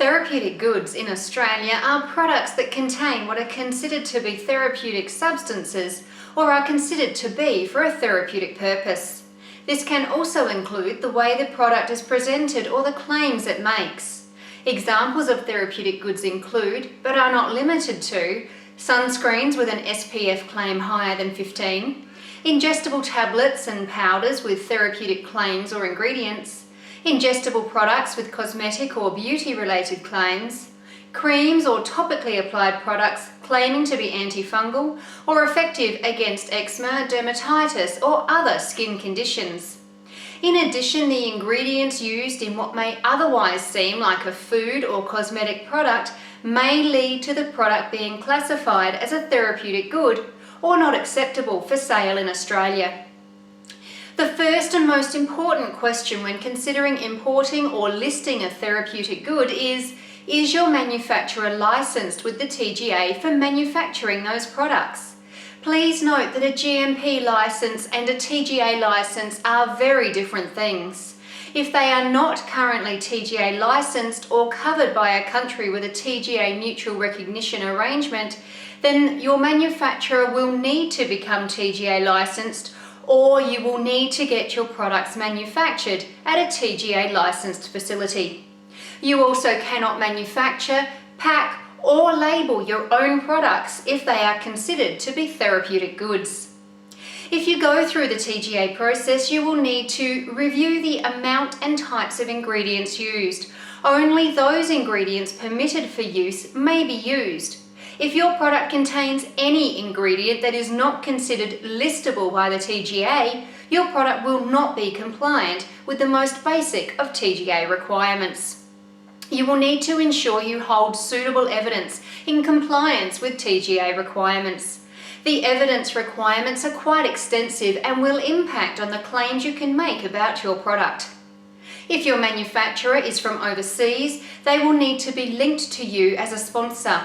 Therapeutic goods in Australia are products that contain what are considered to be therapeutic substances or are considered to be for a therapeutic purpose. This can also include the way the product is presented or the claims it makes. Examples of therapeutic goods include, but are not limited to, sunscreens with an SPF claim higher than 15, ingestible tablets and powders with therapeutic claims or ingredients, ingestible products with cosmetic or beauty-related claims, creams or topically applied products claiming to be antifungal or effective against eczema, dermatitis or other skin conditions. In addition, the ingredients used in what may otherwise seem like a food or cosmetic product may lead to the product being classified as a therapeutic good or not acceptable for sale in Australia. The first and most important question when considering importing or listing a therapeutic good is your manufacturer licensed with the TGA for manufacturing those products? Please note that a GMP license and a TGA license are very different things. If they are not currently TGA licensed or covered by a country with a TGA mutual recognition arrangement, then your manufacturer will need to become TGA licensed, or you will need to get your products manufactured at a TGA licensed facility. You also cannot manufacture, pack, or label your own products if they are considered to be therapeutic goods. If you go through the TGA process, you will need to review the amount and types of ingredients used. Only those ingredients permitted for use may be used. If your product contains any ingredient that is not considered listable by the TGA, your product will not be compliant with the most basic of TGA requirements. You will need to ensure you hold suitable evidence in compliance with TGA requirements. The evidence requirements are quite extensive and will impact on the claims you can make about your product. If your manufacturer is from overseas, they will need to be linked to you as a sponsor.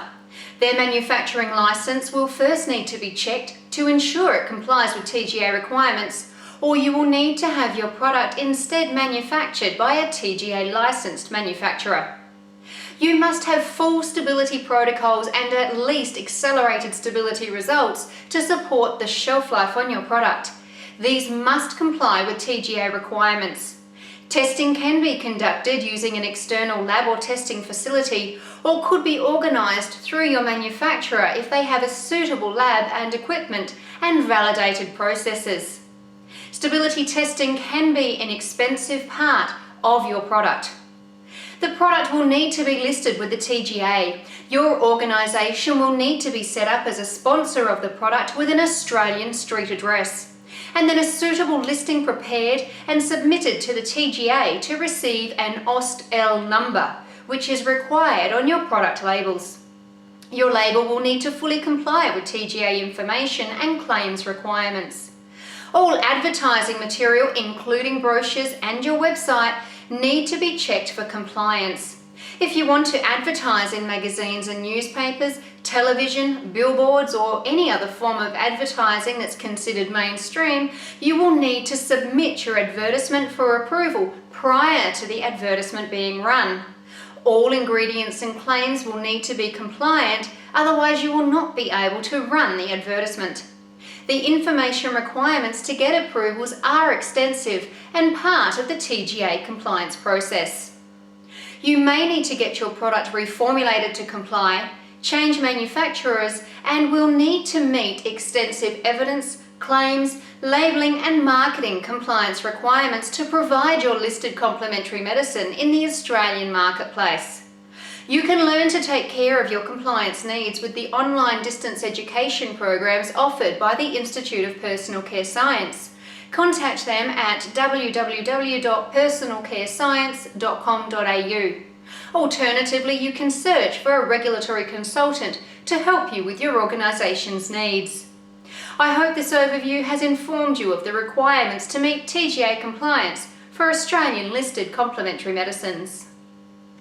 Their manufacturing license will first need to be checked to ensure it complies with TGA requirements, or you will need to have your product instead manufactured by a TGA licensed manufacturer. You must have full stability protocols and at least accelerated stability results to support the shelf life on your product. These must comply with TGA requirements. Testing can be conducted using an external lab or testing facility, or could be organised through your manufacturer if they have a suitable lab and equipment and validated processes. Stability testing can be an expensive part of your product. The product will need to be listed with the TGA. Your organisation will need to be set up as a sponsor of the product with an Australian street address, and then a suitable listing prepared and submitted to the TGA to receive an AUST-L number, which is required on your product labels. Your label will need to fully comply with TGA information and claims requirements. All advertising material, including brochures and your website, need to be checked for compliance. If you want to advertise in magazines and newspapers, television, billboards, or any other form of advertising that's considered mainstream, you will need to submit your advertisement for approval prior to the advertisement being run. All ingredients and claims will need to be compliant, otherwise you will not be able to run the advertisement. The information requirements to get approvals are extensive and part of the TGA compliance process. You may need to get your product reformulated to comply, change manufacturers, and will need to meet extensive evidence, claims, labelling and marketing compliance requirements to provide your listed complementary medicine in the Australian marketplace. You can learn to take care of your compliance needs with the online distance education programs offered by the Institute of Personal Care Science. Contact them at www.personalcarescience.com.au. Alternatively, you can search for a regulatory consultant to help you with your organisation's needs. I hope this overview has informed you of the requirements to meet TGA compliance for Australian listed complementary medicines.